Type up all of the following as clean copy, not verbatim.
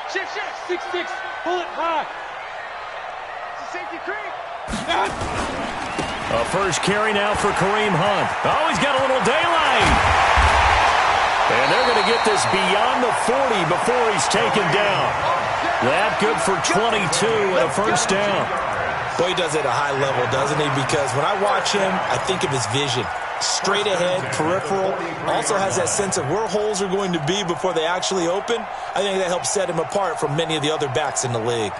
6-6. Pull it high. Safety creep. A first carry now for Kareem Hunt. Oh, he's got a little daylight. And they're going to get this beyond the 40 before he's taken down. That good for 22 and a first down. Well, he does it at a high level, doesn't he? Because when I watch him, I think of his vision. Straight ahead, peripheral. Also has that sense of where holes are going to be before they actually open. I think that helps set him apart from many of the other backs in the league.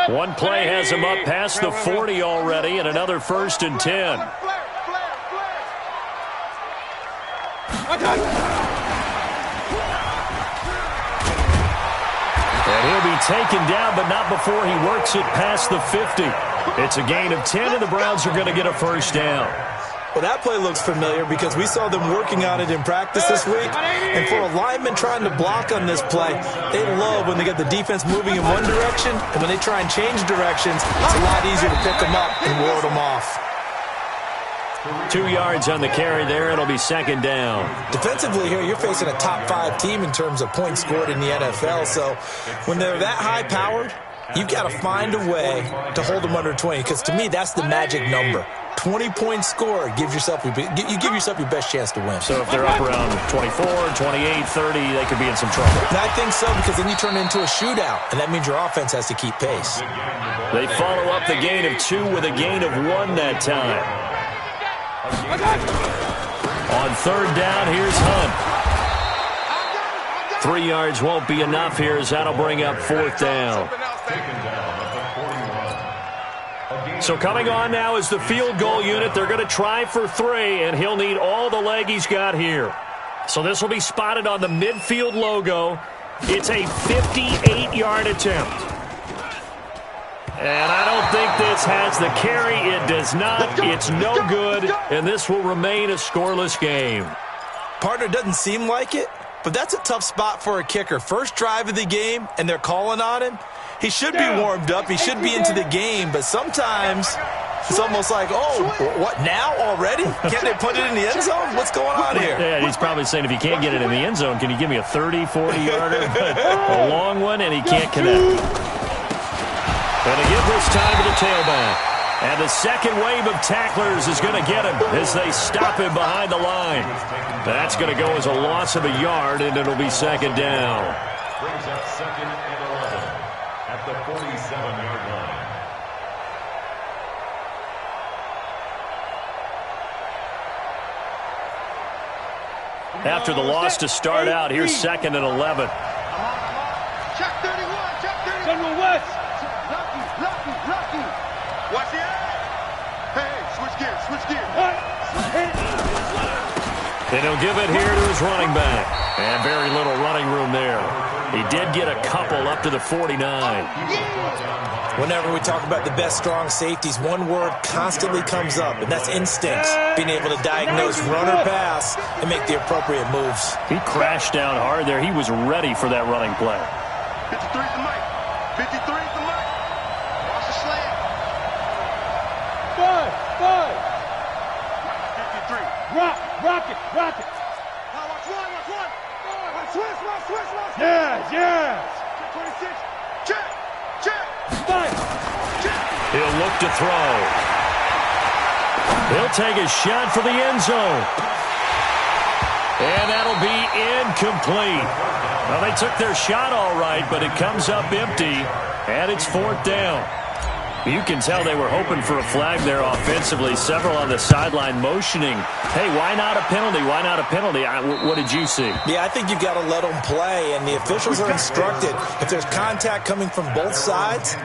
One play has him up past the 40 already, and another 1st and 10. And he'll be taken down, but not before he works it past the 50. It's a gain of 10, and the Browns are going to get a first down. Well, that play looks familiar because we saw them working on it in practice this week. And for a lineman trying to block on this play, they love when they get the defense moving in one direction. And when they try and change directions, it's a lot easier to pick them up and ward them off. 2 yards on the carry there. It'll be second down. Defensively here, you're facing a top-5 team in terms of points scored in the NFL. So when they're that high-powered, you've got to find a way to hold them under 20. Because to me, that's the magic number. 20-point score, you give yourself your best chance to win. So if they're up around 24, 28, 30, they could be in some trouble. And I think so, because then you turn it into a shootout, and that means your offense has to keep pace. They follow up the gain of 2 with a gain of 1 that time. On 3rd down, here's Hunt. 3 yards won't be enough here as that'll bring up 4th down. So coming on now is the field goal unit. They're going to try for 3, and he'll need all the leg he's got here. So this will be spotted on the midfield logo. It's a 58-yard attempt. And I don't think this has the carry. It does not. It's no good, and this will remain a scoreless game. Partner, doesn't seem like it, but that's a tough spot for a kicker. First drive of the game, and they're calling on him. He should be warmed up. He should be into the game, but sometimes it's almost like, oh, what, now already? Can't they put it in the end zone? What's going on here? Yeah, he's probably saying if you can't get it in the end zone, can you give me a 30, 40-yarder? A long one, and he can't connect. Going to give this time to the tailback. And the second wave of tacklers is going to get him as they stop him behind the line. That's going to go as a loss of a yard, and it'll be second down. Brings up 2nd and 11 at the 47-yard line. After the loss to start out, here's 2nd and 11. Check 31. General West. Lucky. Watch the eye. Hey, switch gears. And he'll give it here to his running back. And very little running room there. He did get a couple up to the 49. Whenever we talk about the best strong safeties, one word constantly comes up, and that's instincts. Being able to diagnose run or pass and make the appropriate moves. He crashed down hard there. He was ready for that running play. 53 to Mike. 53 to Mike. Watch the slant. 5. 53. Rock it. Now watch one. Switch. Yes. 26. Check. Spike. He'll look to throw. He'll take a shot for the end zone. And that'll be incomplete. Well, they took their shot all right, but it comes up empty, and it's 4th down. You can tell they were hoping for a flag there offensively. Several on the sideline motioning, hey, why not a penalty? What did you see? Yeah, I think you've got to let them play, and the officials are instructed. If there's contact coming from both sides,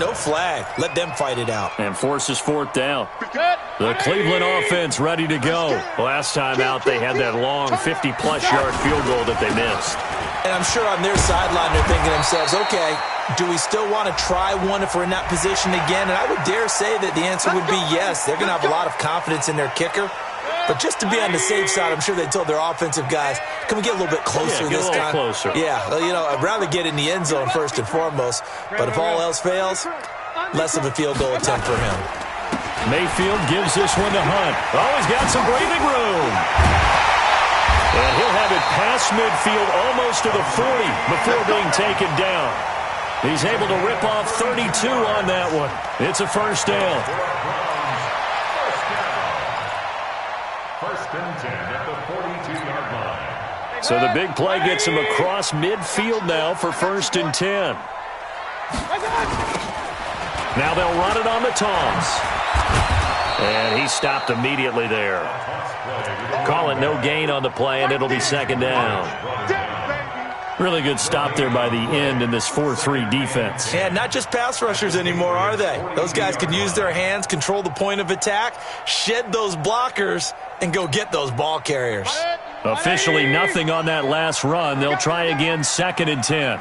no flag. Let them fight it out. And forces 4th down. The Cleveland offense ready to go. Last time out, they had that long 50-plus yard field goal that they missed. And I'm sure on their sideline they're thinking to themselves, okay, do we still want to try one if we're in that position again? And I would dare say that the answer would be yes. They're going to have a lot of confidence in their kicker. But just to be on the safe side, I'm sure they told their offensive guys, can we get a little bit closer this time? Closer. Yeah, well, I'd rather get in the end zone first and foremost. But if all else fails, less of a field goal attempt for him. Mayfield gives this one to Hunt. Oh, he's got some breathing room. And he'll have it past midfield almost to the 40 before being taken down. He's able to rip off 32 on that one. It's a first down. First and 10 at the 42-yard line. So the big play gets him across midfield now for first and 10. Now they'll run it on the toss. And he stopped immediately there. Call it no gain on the play, and it'll be second down. Really good stop there by the end in this 4-3 defense. Yeah, not just pass rushers anymore, are they? Those guys can use their hands, control the point of attack, shed those blockers, and go get those ball carriers. Officially nothing on that last run. They'll try again, second and 10.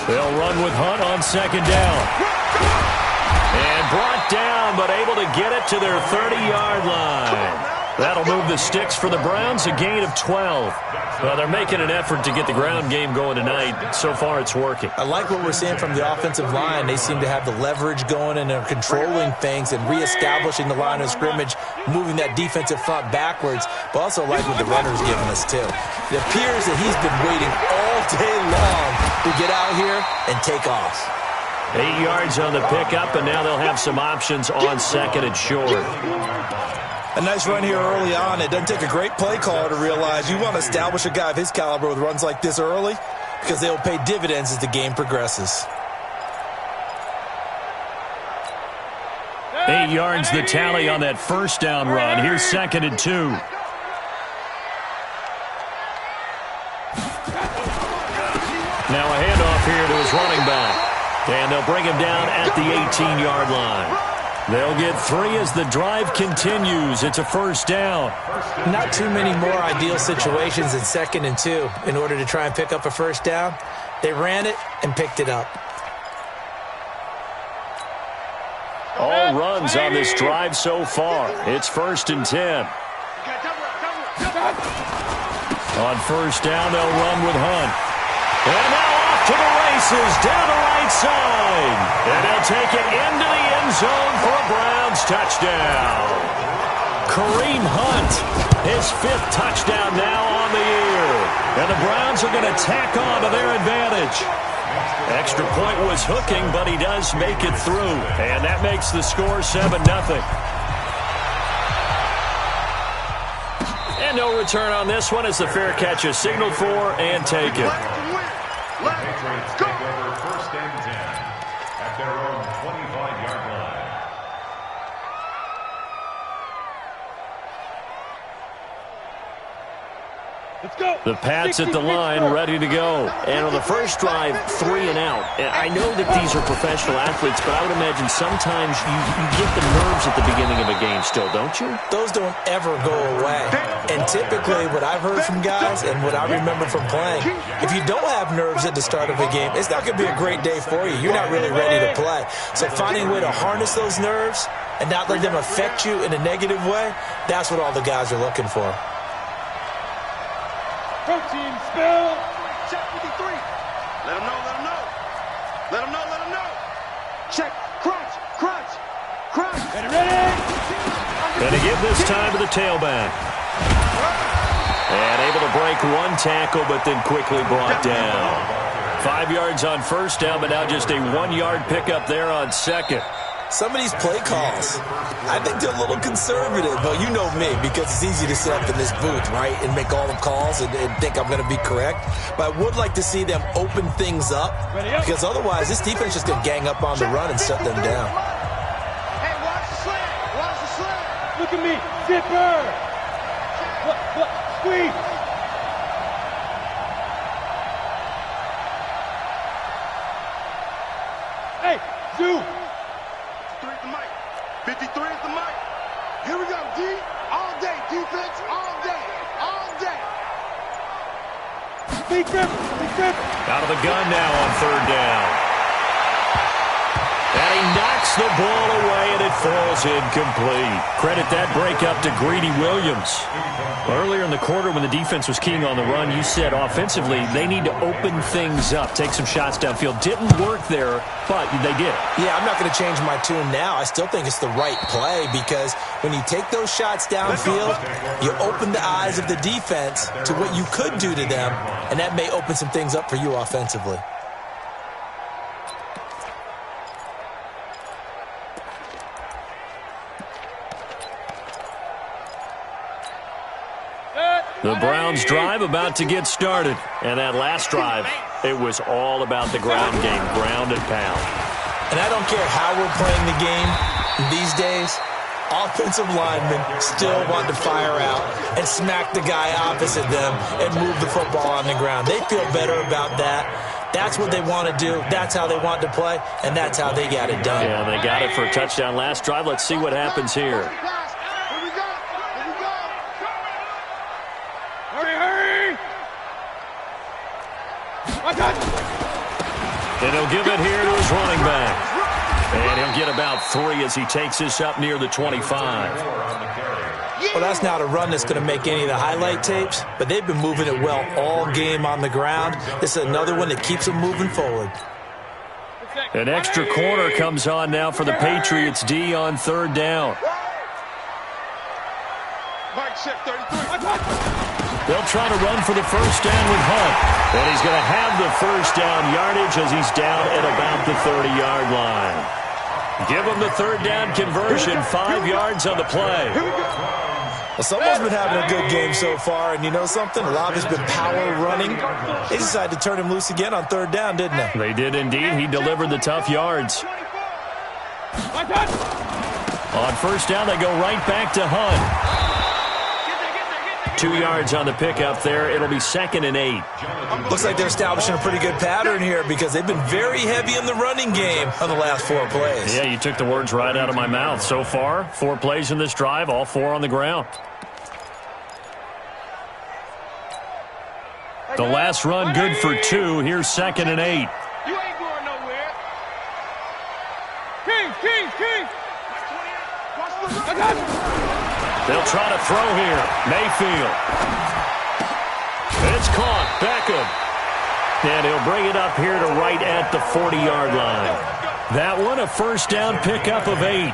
They'll run with Hunt on second down. And brought down, but able to get it to their 30-yard line. That'll move the sticks for the Browns, a gain of 12. Well, they're making an effort to get the ground game going tonight. So far, it's working. I like what we're seeing from the offensive line. They seem to have the leverage going, and they're controlling things and reestablishing the line of scrimmage, moving that defensive front backwards, but also like what the runner's giving us, too. It appears that he's been waiting all day long to get out here and take off. 8 yards on the pickup, and now they'll have some options on second and short. A nice run here early on. It doesn't take a great play caller to realize you want to establish a guy of his caliber with runs like this early because they'll pay dividends as the game progresses. 8 yards the tally on that first down run. Here's second and 2. Now a handoff here to his running back. And they'll bring him down at the 18-yard line. They'll get 3 as the drive continues. It's a first down. Not too many more ideal situations in second and 2 in order to try and pick up a first down. They ran it and picked it up. All runs on this drive so far. It's first and 10. On first down, they'll run with Hunt. And now off to the races, down the right side. And they'll take it into the end zone for a Browns touchdown. Kareem Hunt, his 5th touchdown now on the year. And the Browns are going to tack on to their advantage. Extra point was hooking, but he does make it through. And that makes the score 7-0. And no return on this one as the fair catch is signaled for and taken. The Patriots take over first and 10 at their own 25-yard line. Let's go. The Pats at the line, ready to go. And on the first drive, 3 and out. I know that these are professional athletes, but I would imagine sometimes you get the nerves at the beginning of a game still, don't you? Those don't ever go away. And typically what I've heard from guys and what I remember from playing, if you don't have nerves at the start of a game, it's not going to be a great day for you. You're not really ready to play. So finding a way to harness those nerves and not let them affect you in a negative way, that's what all the guys are looking for. Protein spill. Check 53. Let him know, let him know. Let him know, let him know. Check. Crunch, crunch, crunch. Ready. And to give this time to the tailback. And able to break one tackle, but then quickly brought down. 5 yards on first down, but now just a 1-yard pickup there on second. Some of these play calls, I think they're a little conservative, but you know me, because it's easy to sit up in this booth, right, and make all the calls and think I'm going to be correct. But I would like to see them open things up, because otherwise this defense is just going to gang up on the run and shut them down. Hey, watch the slant. Watch the slant. Look at me. Zipper. Squeeze. Hey, Zoo. 53 is the mic. 53 is the mic. Here we go, D. All day. Defense all day. All day. Big grip. Out of the gun now on third down. And he knocks the ball away, and it falls incomplete. Credit that breakup to Greedy Williams. Earlier in the quarter when the defense was keying on the run, you said offensively they need to open things up, take some shots downfield. Didn't work there, but they did. Yeah, I'm not going to change my tune now. I still think it's the right play because when you take those shots downfield, you open the eyes of the defense to what you could do to them, and that may open some things up for you offensively. The Browns drive about to get started. And that last drive, it was all about the ground game, ground and pound. And I don't care how we're playing the game these days, offensive linemen still want to fire out and smack the guy opposite them and move the football on the ground. They feel better about that. That's what they want to do. That's how they want to play, and that's how they got it done. Yeah, they got it for a touchdown last drive. Let's see what happens here. And he'll give it here to his running back. And he'll get about 3 as he takes this up near the 25. Well, that's not a run that's going to make any of the highlight tapes, but they've been moving it well all game on the ground. This is another one that keeps them moving forward. An extra corner comes on now for the Patriots D on 3rd down. They'll try to run for the first down with Hunt. And he's going to have the first down yardage as he's down at about the 30-yard line. Give him the 3rd down conversion, 5 yards on the play. Well, someone's been having a good game so far, and you know something? A lot of it's been power running. They decided to turn him loose again on 3rd down, didn't they? They did indeed. He delivered the tough yards. On 1st down, they go right back to Hunt. 2 yards on the pickup there. It'll be 2nd and 8. Looks like they're establishing a pretty good pattern here because they've been very heavy in the running game on the last 4 plays. Yeah, you took the words right out of my mouth. So far, 4 plays in this drive, all 4 on the ground. The last run good for 2. Here's 2nd and 8. You ain't going nowhere. King. I got you. They'll try to throw here. Mayfield. It's caught. Beckham. And he'll bring it up here to right at the 40-yard line. That one a first down pickup of 8.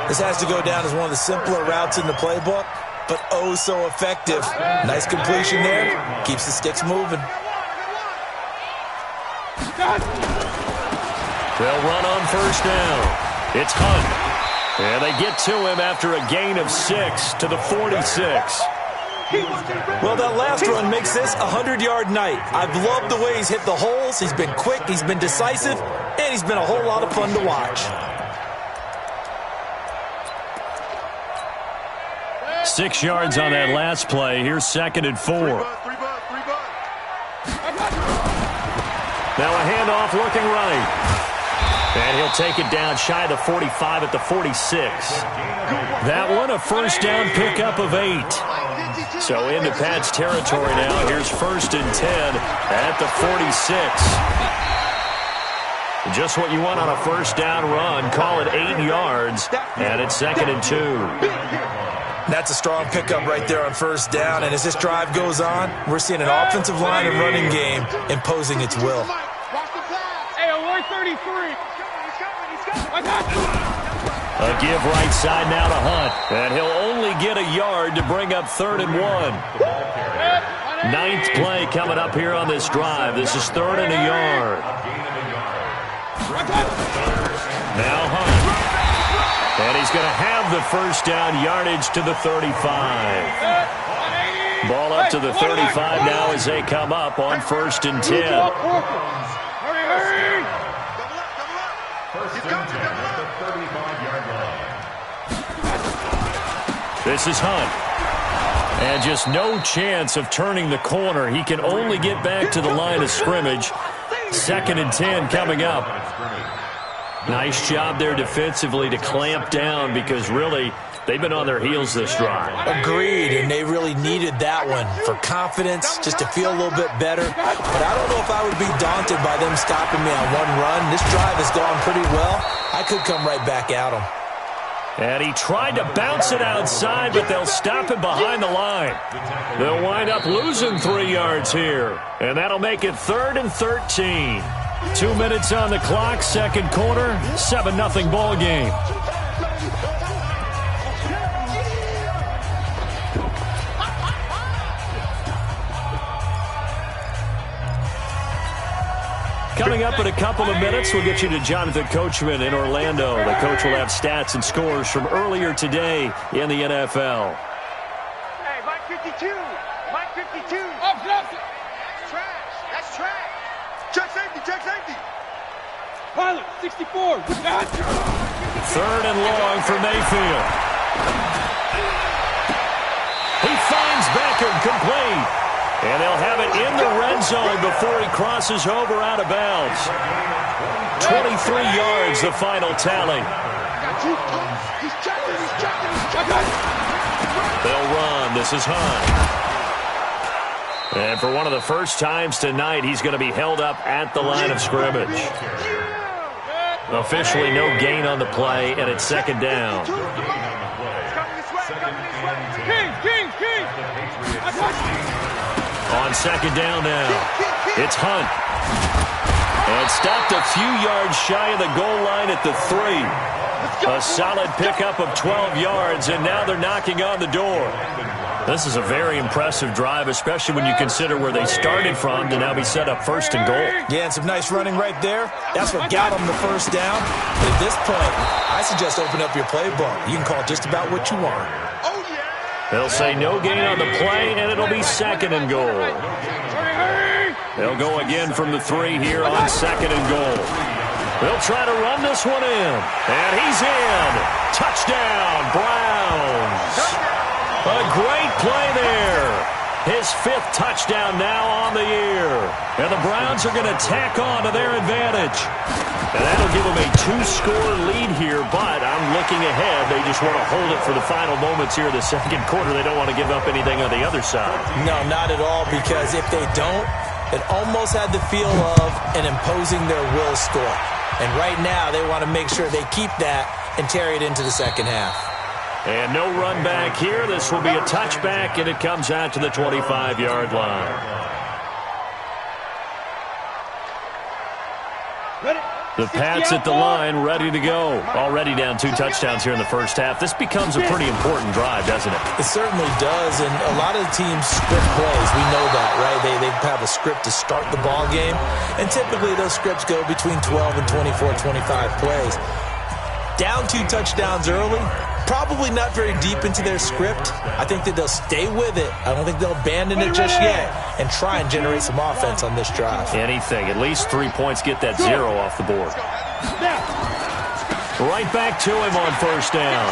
This has to go down as one of the simpler routes in the playbook, but oh so effective. Nice completion there. Keeps the sticks moving. They'll run on first down. It's Hunt. And they get to him after a gain of 6 to the 46. Well, that last run makes this a 100-yard night. I've loved the way he's hit the holes. He's been quick, he's been decisive, and he's been a whole lot of fun to watch. 6 yards on that last play. Here's 2nd and 4. Now a handoff looking right. And he'll take it down shy of the 45 at the 46. That one a first down pickup of 8. So into Pat's territory now. Here's 1st and 10 at the 46. Just what you want on a first down run. Call it 8 yards. And it's 2nd and 2. That's a strong pickup right there on first down. And as this drive goes on, we're seeing an offensive line and running game imposing its will. Hey, 133. A give right side now to Hunt. And he'll only get a yard to bring up 3rd and 1. 9th play coming up here on this drive. This is 3rd and a yard. Now Hunt. And he's going to have the first down yardage to the 35. Ball up to the 35 now as they come up on 1st and 10. Hurry. First and 10 at the 35-yard line. This is Hunt. And just no chance of turning the corner. He can only get back to the line of scrimmage. 2nd and 10 coming up. Nice job there defensively to clamp down because really they've been on their heels this drive. Agreed, and they really needed that one for confidence, just to feel a little bit better. But I don't know if I would be daunted by them stopping me on one run. This drive has gone pretty well. I could come right back at them. And he tried to bounce it outside, but they'll stop him behind the line. They'll wind up losing 3 yards here, and that'll make it 3rd and 13. 2 minutes on the clock, second quarter, 7-0 ball game. Coming up in a couple of minutes, we'll get you to Jonathan Coachman in Orlando. The coach will have stats and scores from earlier today in the NFL. Hey, Mike 52. Mike 52. Up, up. That's trash. That's trash. Check safety, check safety. Pilot, 64. Third and long for Mayfield. He finds Beckham complete. And they'll have it in the red zone before he crosses over out of bounds. 23 yards, the final tally. He's checking, he's checking, he's checking. They'll run. This is Hunt. And for one of the first times tonight, he's going to be held up at the line of scrimmage. Officially no gain on the play, and it's second down. King. On second down now, it's Hunt. And stopped a few yards shy of the goal line at the 3. A solid pickup of 12 yards, and now they're knocking on the door. This is a very impressive drive, especially when you consider where they started from to now be set up first and goal. Yeah, and some nice running right there. That's what got them the first down. But at this point, I suggest open up your playbook. You can call just about what you want. They'll say no gain on the play, and it'll be second and goal. They'll go again from the 3 here on second and goal. They'll try to run this one in, and he's in. Touchdown, Browns. A great play there. His 5th touchdown now on the year. And the Browns are going to tack on to their advantage. And that'll give them a 2-score lead here, but I'm looking ahead. They just want to hold it for the final moments here of the second quarter. They don't want to give up anything on the other side. No, not at all, because if they don't, it almost had the feel of an imposing their will score. And right now, they want to make sure they keep that and carry it into the second half. And no run back here. This will be a touchback, and it comes out to the 25-yard line. The Pats at the line, ready to go. Already down 2 touchdowns here in the first half. This becomes a pretty important drive, doesn't it? It certainly does, and a lot of the teams script plays. We know that, right? They have a script to start the ball game, and typically those scripts go between 12 and 24, 25 plays. Down 2 touchdowns early, probably not very deep into their script. I think that they'll stay with it. I don't think they'll abandon it just yet and try and generate some offense on this drive. Anything. At least 3 points, get that 0 off the board. Right back to him on first down.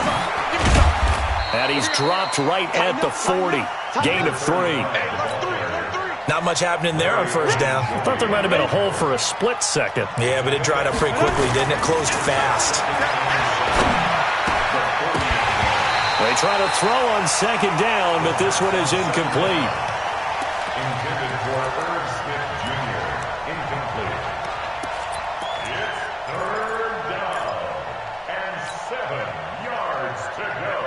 And he's dropped right at the 40. Gain of 3. Not much happening there on first down. I thought there might have been a hole for a split second. Yeah, but it dried up pretty quickly, didn't it? Closed fast. They try to throw on second down, but this one is incomplete. Intended for Irv Smith Jr. Incomplete. It's 3rd down and 7 yards to go.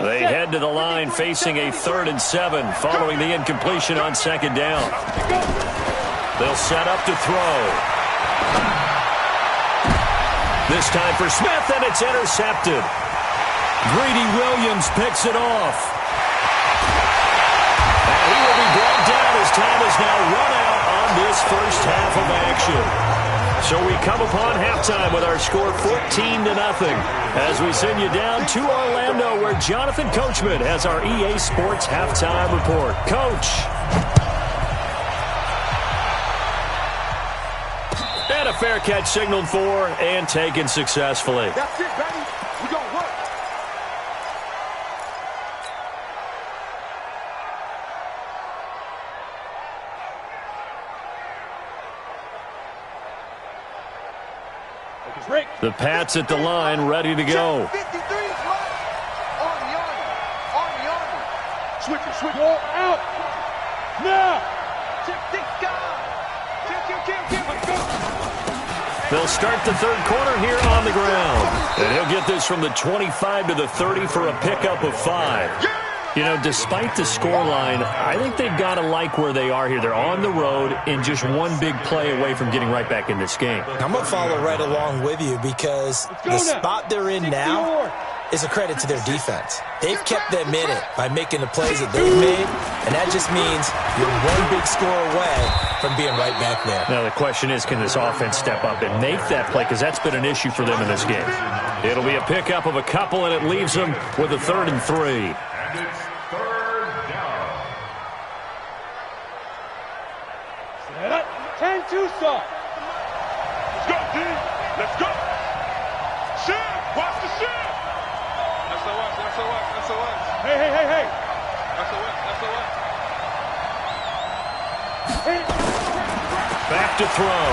They head to the line facing a 3rd and 7 following the incompletion on second down. They'll set up to throw. This time for Smith, and it's intercepted. Greedy Williams picks it off. And he will be brought down as time is now run out on this first half of action. So we come upon halftime with our score 14-0 as we send you down to Orlando where Jonathan Coachman has our EA Sports halftime report. Coach. And a fair catch signaled for and taken successfully. That's it, baby. We gonna work. The Pats at the line, ready to go. 53 is left. Army. Switch. Go out. Now. They'll start the third quarter here on the ground. And he'll get this from the 25 to the 30 for a pickup of 5. You know, despite the scoreline, I think they've got to like where they are here. They're on the road and just one big play away from getting right back in this game. I'm going to follow right along with you because the spot they're in now is a credit to their defense. They've kept them in it by making the plays that they've made, and that just means you're one big score away from being right back there. Now the question is, can this offense step up and make that play? Because that's been an issue for them in this game. It'll be a pickup of a couple, and it leaves them with a 3rd and 3. And it's 3rd down. 10 Tucson. Let's go, D. Let's go. Shift. Watch the shift. SOS. Hey. Back to throw.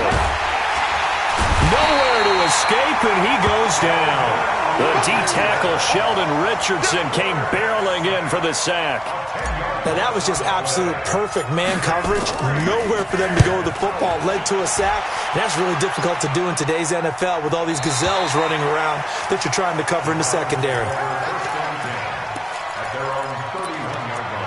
Nowhere to escape, and he goes down. The D-tackle Sheldon Richardson came barreling in for the sack. Now, that was just absolute perfect man coverage. Nowhere for them to go with the football. Led to a sack. And that's really difficult to do in today's NFL with all these gazelles running around that you're trying to cover in the secondary. At their own 31-yard line.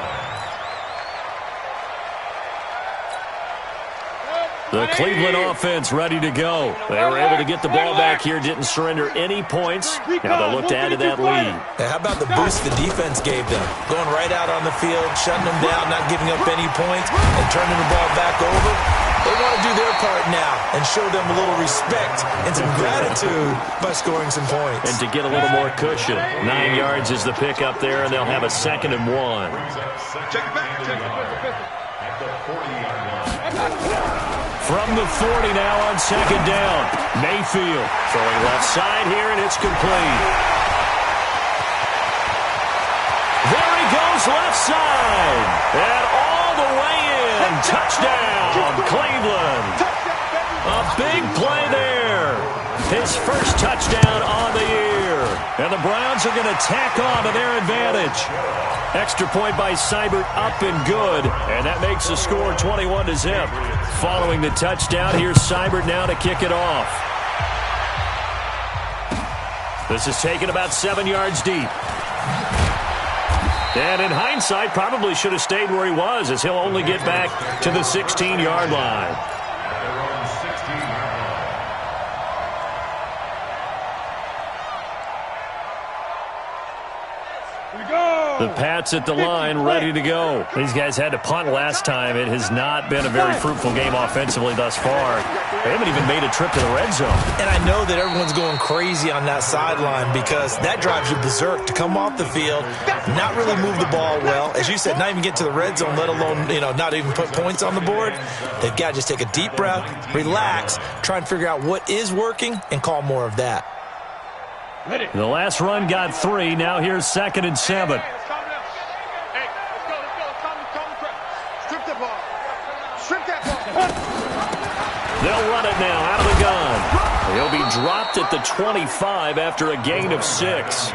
The Cleveland offense ready to go. They were able to get the ball back here, didn't surrender any points. Now they'll look to add to that lead. Now, how about the boost the defense gave them? Going right out on the field, shutting them down, not giving up any points, and turning the ball back over. They want to do their part now and show them a little respect and some gratitude by scoring some points. And to get a little more cushion. 9 yards is the pickup there, and they'll have a 2nd and 1. Check it back. At the 40-yard line. From the 40 now on 2nd down. Mayfield throwing left side here, and it's complete. There he goes, left side. And all the way in. Touchdown, Cleveland. A big play there. His first touchdown on the year. And the Browns are going to tack on to their advantage. Extra point by Seibert, up and good. And that makes the score 21-0. Following the touchdown, here's Seibert now to kick it off. This is taken about 7 yards deep. And in hindsight, probably should have stayed where he was, as he'll only get back to the 16-yard line. At their own 16-yard line. The Pats at the line, ready to go. These guys had to punt last time. It has not been a very fruitful game offensively thus far. They haven't even made a trip to the red zone. And I know that everyone's going crazy on that sideline because that drives you berserk to come off the field, not really move the ball well. As you said, not even get to the red zone, let alone, not even put points on the board. They've got to just take a deep breath, relax, try and figure out what is working, and call more of that. The last run got 3. Now here's 2nd and 7. They'll run it now out of the gun. He'll be dropped at the 25 after a gain of 6.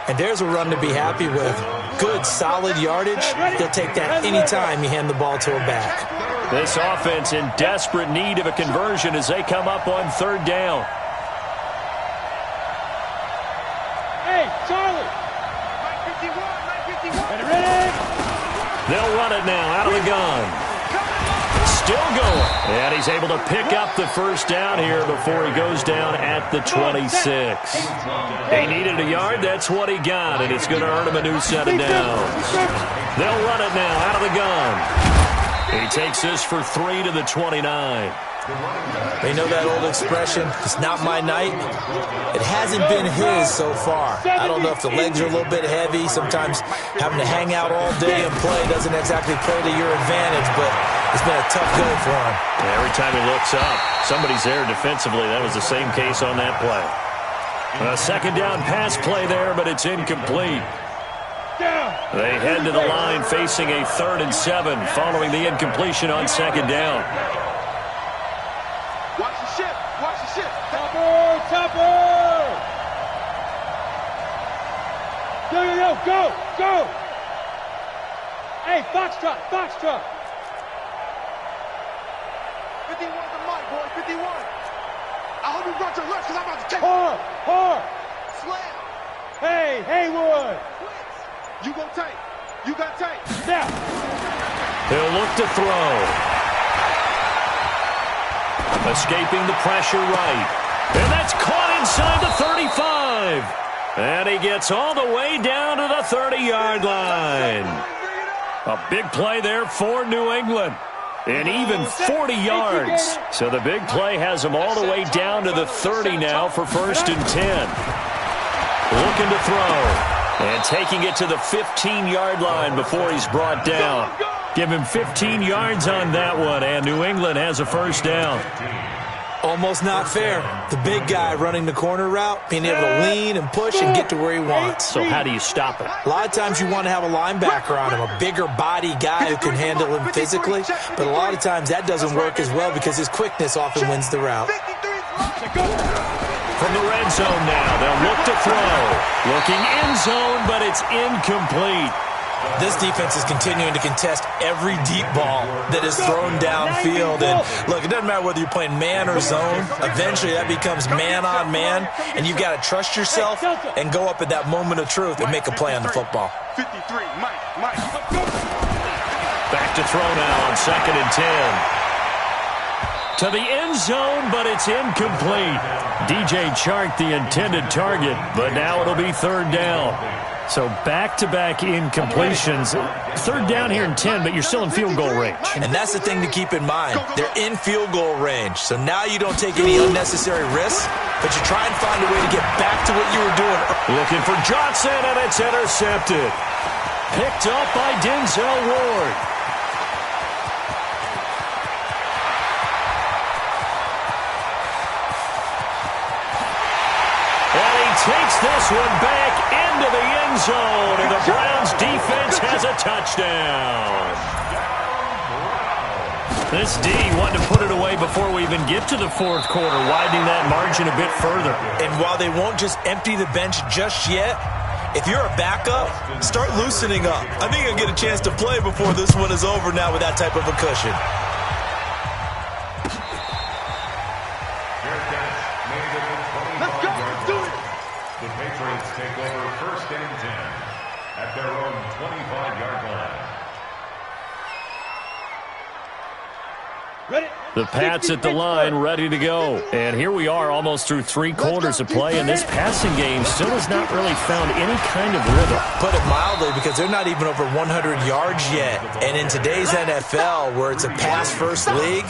And there's a run to be happy with. Good, solid yardage. He'll take that anytime you hand the ball to a back. This offense in desperate need of a conversion as they come up on 3rd down. Hey, Charlie. 51. Ready? They'll run it now out of the gun. Still going. And he's able to pick up the first down here before he goes down at the 26. He needed a yard. That's what he got, and it's going to earn him a new set of downs. They'll run it now out of the gun. He takes this for 3 to the 29. They know that old expression, it's not my night. It hasn't been his so far. I don't know if the legs are a little bit heavy. Sometimes having to hang out all day and play doesn't exactly play to your advantage, but it's been a tough go for him. Every time he looks up, somebody's there defensively. That was the same case on that play. A 2nd down pass play there, but it's incomplete. They head to the line facing a 3rd and 7 following the incompletion on 2nd down. Watch the shift. Chopper! Go! Hey, Foxtrot! 51 to Mike, boy, 51. I hope you brought your lunch because I'm about to take Hard! Slam. Hey, Haywood! You go tight. You got tight. Now! He'll look to throw. Escaping the pressure right. And that's caught inside the 35. And he gets all the way down to the 30-yard line. A big play there for New England. And even 40 yards. So the big play has him all the way down to the 30 now for 1st and 10. Looking to throw. And taking it to the 15-yard line before he's brought down. Give him 15 yards on that one, and New England has a 1st down. Almost not fair. The big guy running the corner route, being able to lean and push and get to where he wants. So how do you stop it? A lot of times you want to have a linebacker on him, a bigger body guy who can handle him physically. But a lot of times that doesn't work as well because his quickness often wins the route. From the red zone now, they'll look to throw. Looking end zone, but it's incomplete. This defense is continuing to contest every deep ball that is thrown downfield. And look, it doesn't matter whether you're playing man or zone. Eventually that becomes man on man, and you've got to trust yourself and go up at that moment of truth and make a play on the football. 53, Mike. Back to throw now on 2nd and 10. To the end zone, but it's incomplete. DJ Chark, the intended target, but now it'll be 3rd down. So back-to-back incompletions. 3rd down here in 10, but you're still in field goal range. And that's the thing to keep in mind. They're in field goal range. So now you don't take any unnecessary risks, but you try and find a way to get back to what you were doing. Looking for Johnson, and it's intercepted. Picked up by Denzel Ward. And he takes this one back into the end zone, and the Browns defense has a touchdown. This D wanted to put it away before we even get to the 4th quarter, widening that margin a bit further. And while they won't just empty the bench just yet, if you're a backup, start loosening up. I think you'll get a chance to play before this one is over now with that type of a cushion. The Patriots take over 1st and 10 at their own 25-yard line. The Pats at the line, ready to go. And here we are almost through 3 quarters of play, and this passing game still has not really found any kind of rhythm. Put it mildly, because they're not even over 100 yards yet. And in today's NFL, where it's a pass-first league,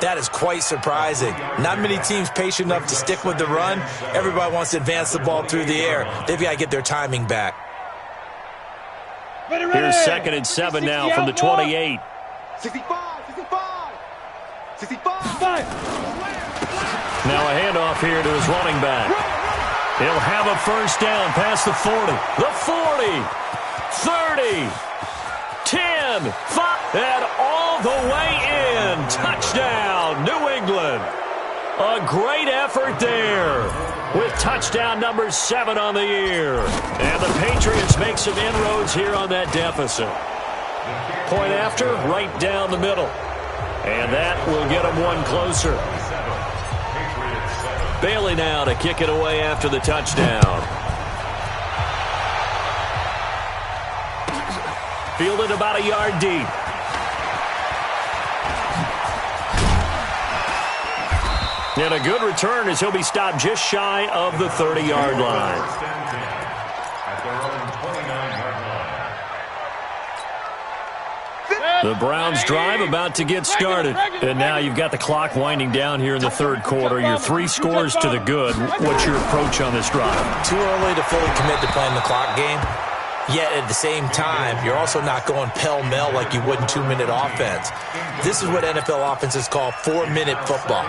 that is quite surprising. Not many teams patient enough to stick with the run. Everybody wants to advance the ball through the air. They've got to get their timing back. Here's 2nd and 7 now from the 28. 65. Now a handoff here to his running back. He'll have a 1st down past the 40. The 40. 30. 10. 5. And all the way in. Touchdown, New England. A great effort there with touchdown number 7 on the year. And the Patriots make some inroads here on that deficit. Point after, right down the middle. And that will get them one closer. Bailey now to kick it away after the touchdown. Fielded about a yard deep. And a good return as he'll be stopped just shy of the 30-yard line. At their own 29-yard line. The Browns drive about to get started. And now you've got the clock winding down here in the 3rd quarter. Your 3 scores to the good. What's your approach on this drive? Too early to fully commit to playing the clock game. Yet at the same time, you're also not going pell-mell like you would in 2-minute offense. This is what NFL offenses call 4-minute football.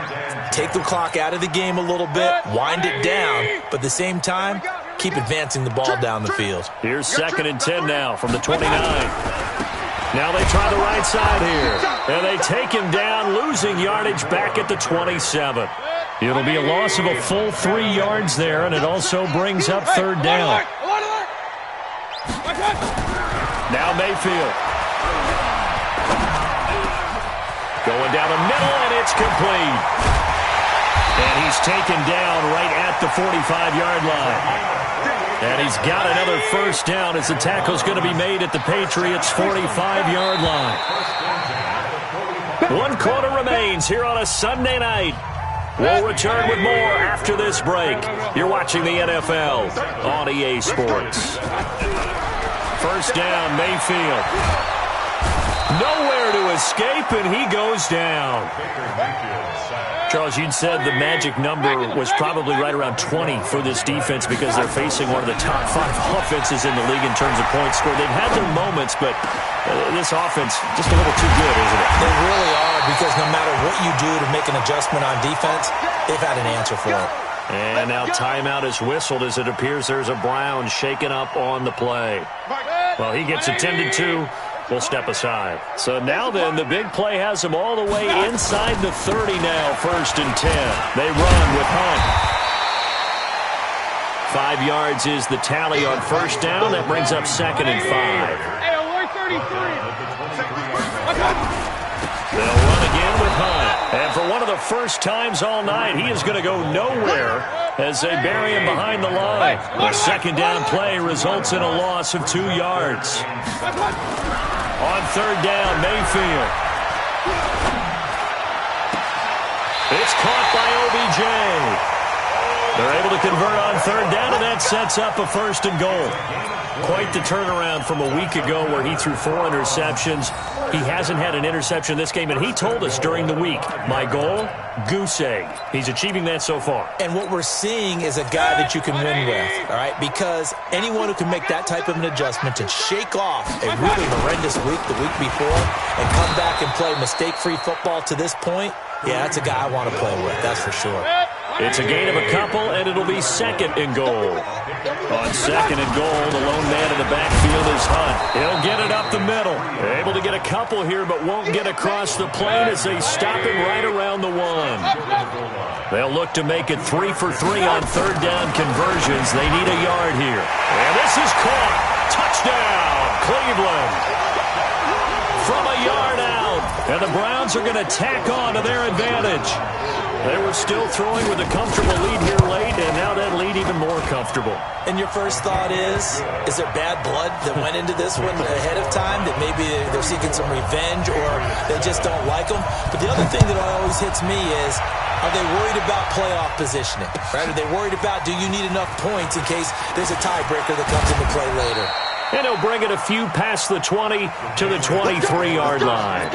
Take the clock out of the game a little bit, wind it down, but at the same time, keep advancing the ball down the field. Here's 2nd and 10 now from the 29. Now they try the right side here. And they take him down, losing yardage back at the 27. It'll be a loss of a full 3 yards there, and it also brings up third down. Now Mayfield. Going down the middle, and it's complete. And he's taken down right at the 45-yard line. And he's got another first down as the tackle's going to be made at the Patriots' 45-yard line. 1 quarter remains here on a Sunday night. We'll return with more after this break. You're watching the NFL on EA Sports. First down, Mayfield. Nowhere to escape, and he goes down. Charles, you'd said the magic number was probably right around 20 for this defense because they're facing one of the top 5 offenses in the league in terms of points scored. They've had their moments, but this offense just a little too good, isn't it? They really are, because no matter what you do to make an adjustment on defense, they've had an answer for it. And now timeout is whistled as it appears there's a Brown shaken up on the play. Well, he gets attended to. We'll step aside. So now then, the big play has them all the way inside the 30 now, 1st and 10. They run with Hunt. 5 yards is the tally on first down. That brings up 2nd and 5. Hey, alert 33. They'll run again with Hunt. And for one of the first times all night, he is going to go nowhere as they bury him behind the line. The 2nd down play results in a loss of 2 yards. On 3rd down, Mayfield. It's caught by OBJ. They're able to convert on 3rd down, and that sets up a 1st and goal. Quite the turnaround from a week ago where he threw 4 interceptions. He hasn't had an interception this game, and he told us during the week, my goal, goose egg. He's achieving that so far. And what we're seeing is a guy that you can win with, all right? Because anyone who can make that type of an adjustment and shake off a really horrendous week the week before and come back and play mistake-free football to this point, yeah, that's a guy I want to play with, that's for sure. It's a gain of a couple, and it'll be 2nd and goal. On 2nd and goal, the lone man in the backfield is Hunt. He'll get it up the middle. They're able to get a couple here, but won't get across the plane as they stop him right around the 1. They'll look to make it 3 for 3 on 3rd down conversions. They need a yard here. And this is caught. Touchdown, Cleveland. From a yard out. And the Browns are going to tack on to their advantage. They were still throwing with a comfortable lead here late, and now that lead even more comfortable. And your first thought is there bad blood that went into this one ahead of time, that maybe they're seeking some revenge or they just don't like them? But the other thing that always hits me is, are they worried about playoff positioning? Right? Are they worried about, do you need enough points in case there's a tiebreaker that comes into play later? And he'll bring it a few past the 20 to the 23-yard line.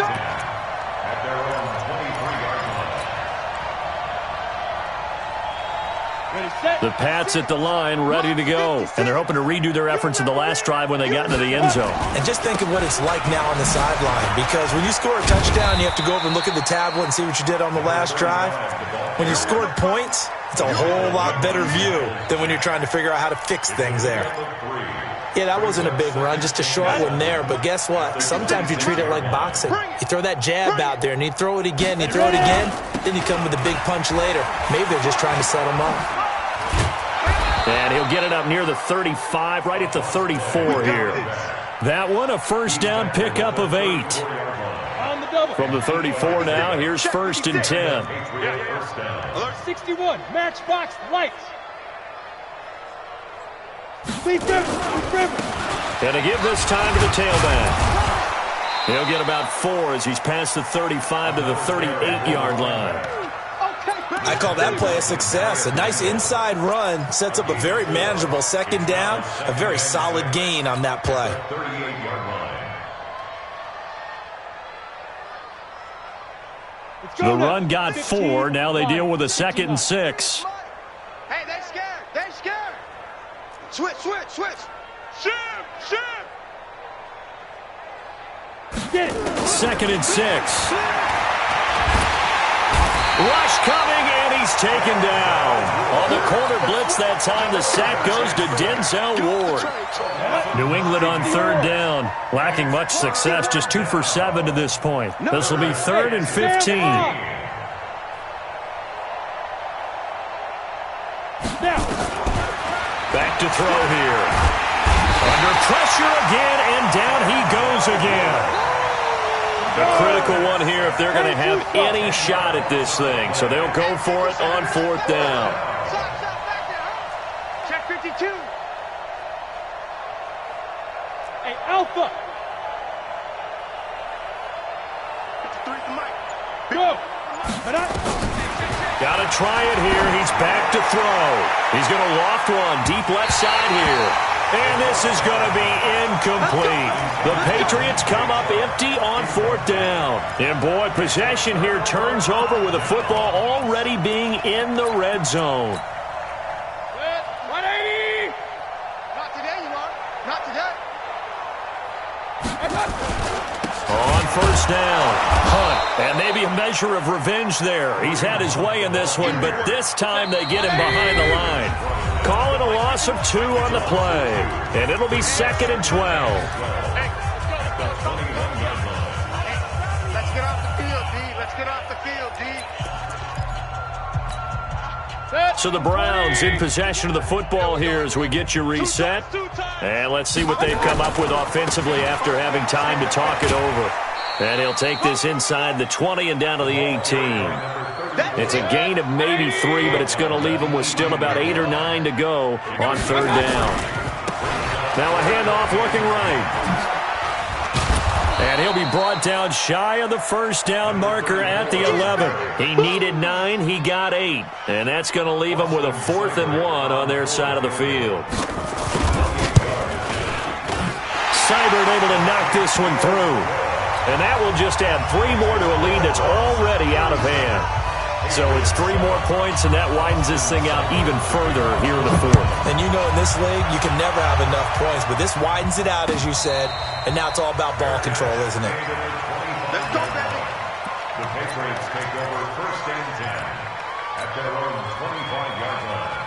The Pats at the line, ready to go. And they're hoping to redo their efforts in the last drive when they got into the end zone. And just think of what it's like now on the sideline. Because when you score a touchdown, you have to go over and look at the tablet and see what you did on the last drive. When you scored points, it's a whole lot better view than when you're trying to figure out how to fix things there. Yeah, that wasn't a big run, just a short one there. But guess what? Sometimes you treat it like boxing. You throw that jab out there, and you throw it again, you throw it again, then you come with a big punch later. Maybe they're just trying to set them up. And he'll get it up near the 35, right at the 34 here. That one, a first down pickup of 8. From the 34 now, here's 1st and 10. Alert 61, matchbox lights. And to give this time to the tailback. He'll get about 4 as he's past the 35 to the 38-yard line. I call that play a success. A nice inside run sets up a very manageable 2nd down, a very solid gain on that play. The run got 4. Now they deal with a 2nd and 6. Hey, they scared. They scared. Switch. Shim. 2nd and 6. Rush coming, and he's taken down. On the corner blitz that time, the sack goes to Denzel Ward. New England on 3rd down, lacking much success, just 2 for 7 to this point. This will be 3rd and 15. to throw here. Under pressure again, and down he goes again. A critical one here if they're going to have any shot at this thing. So they'll go for it on 4th down. Check 52. Hey, Alpha. 53 to Mike. Go. Got to try it here. He's back to throw. He's going to loft one deep left side here. And this is going to be incomplete. The Patriots come up empty on 4th down. And, boy, possession here turns over with the football already being in the red zone. 180. Not today, you are. Not today. On 1st down, Hunt, and maybe a measure of revenge there. He's had his way in this one, but this time they get him behind the line. Call it a loss of 2 on the play, and it'll be 2nd and 12. Let's get off the field, D. Let's get off the field, D. So the Browns in possession of the football here as we get you reset. And let's see what they've come up with offensively after having time to talk it over. And he'll take this inside the 20 and down to the 18. It's a gain of maybe 3, but it's going to leave them with still about 8 or 9 to go on 3rd down. Now a handoff looking right. And he'll be brought down shy of the 1st down marker at the 11. He needed 9. He got 8. And that's going to leave him with a 4th and 1 on their side of the field. Seibert able to knock this one through. And that will just add 3 more to a lead that's already out of hand. So it's 3 more points, and that widens this thing out even further here in the 4th. And you know in this league, you can never have enough points, but this widens it out, as you said, and now it's all about ball control, isn't it? Let's go, baby. The Patriots take over 1st and 10 at their own 25-yard line.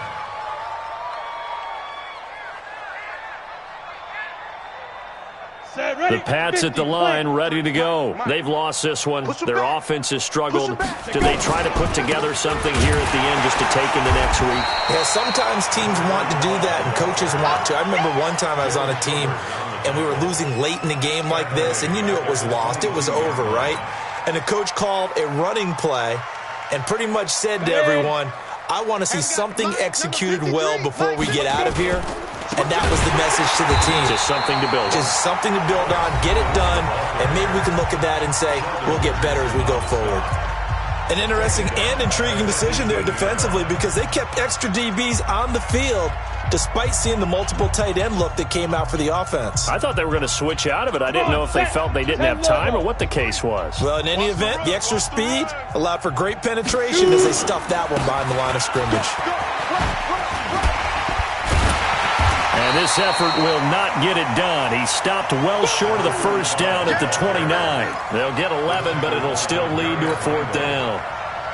The Pats at the line, ready to go. They've lost this one. Their offense has struggled. Do they try to put together something here at the end just to take into next week? Yeah, sometimes teams want to do that, and coaches want to. I remember one time I was on a team, and we were losing late in the game like this, and you knew it was lost. It was over, right? And the coach called a running play and pretty much said to everyone, I want to see something executed well before we get out of here. And that was the message to the team. Just something to build on. Just something to build on, get it done, and maybe we can look at that and say, we'll get better as we go forward. An interesting and intriguing decision there defensively because they kept extra DBs on the field despite seeing the multiple tight end look that came out for the offense. I thought they were going to switch out of it. I didn't know if they felt they didn't have time or what the case was. Well, in any event, the extra speed allowed for great penetration as they stuffed that one behind the line of scrimmage. And this effort will not get it done. He stopped well short of the 1st down at the 29. They'll get 11, but it'll still lead to a 4th down.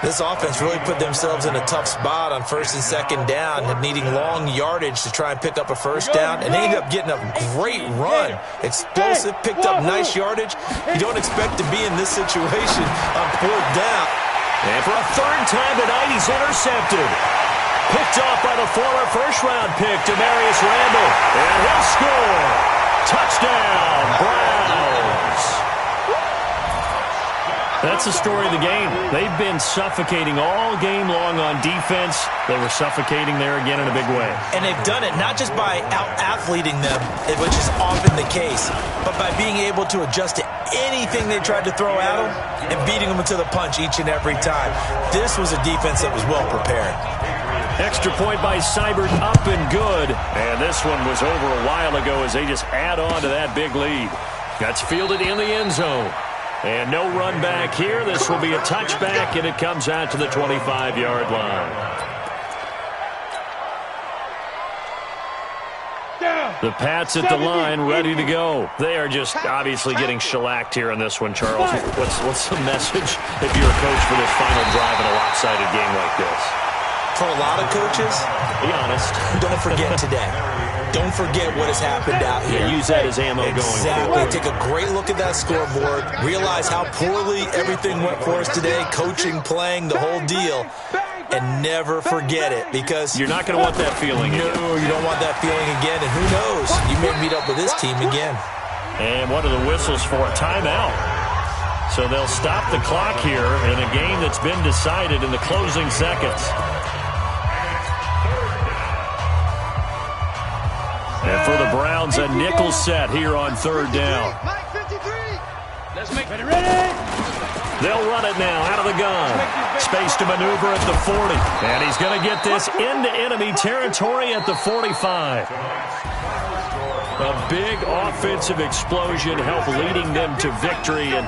This offense really put themselves in a tough spot on 1st and 2nd down, needing long yardage to try and pick up a 1st down, and they ended up getting a great run. Explosive, picked up nice yardage. You don't expect to be in this situation on 4th down. And for a 3rd time tonight, he's intercepted. Picked off by the former 1st-round pick, Demarius Randall. And he'll score. Touchdown, Browns. That's the story of the game. They've been suffocating all game long on defense. They were suffocating there again in a big way. And they've done it not just by out-athleting them, which is often the case, but by being able to adjust to anything they tried to throw at them and beating them to the punch each and every time. This was a defense that was well prepared. Extra point by Seibert, up and good. And this one was over a while ago as they just add on to that big lead. That's fielded in the end zone. And no run back here. This will be a touchback, and it comes out to the 25-yard line. The Pats at the line, ready to go. They are just obviously getting shellacked here in this one, Charles. What's the message if you're a coach for this final drive in a lopsided game like this? For a lot of coaches, be honest. Don't forget today. Don't forget what has happened out here. Yeah, use that as ammo going forward. Exactly. Take a great look at that scoreboard. Realize how poorly everything went for us today. Coaching, playing, the whole deal. and never forget it, because you're not going to want that feeling again. No, you don't want that feeling again, and who knows? You may meet up with this team again. And what are the whistles for? A timeout. So they'll stop the clock here in a game that's been decided in the closing seconds. And for the Browns, a nickel set here on third down. Let's make it ready. They'll run it now out of the gun. Space to maneuver at the 40. And he's going to get this into enemy territory at the 45. A big offensive explosion helped leading them to victory. And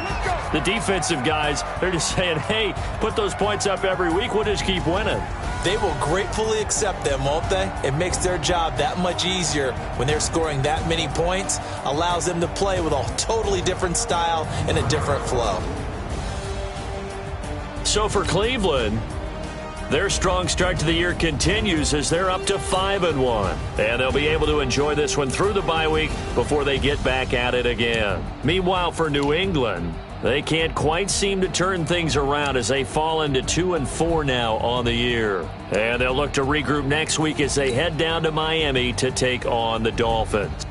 the defensive guys, they're just saying, hey, put those points up every week. We'll just keep winning. They will gratefully accept them, won't they? It makes their job that much easier when they're scoring that many points. Allows them to play with a totally different style and a different flow. So for Cleveland, their strong start to the year continues as they're up to 5-1. And they'll be able to enjoy this one through the bye week before they get back at it again. Meanwhile, for New England, they can't quite seem to turn things around as they fall into 2-4 now on the year. And they'll look to regroup next week as they head down to Miami to take on the Dolphins.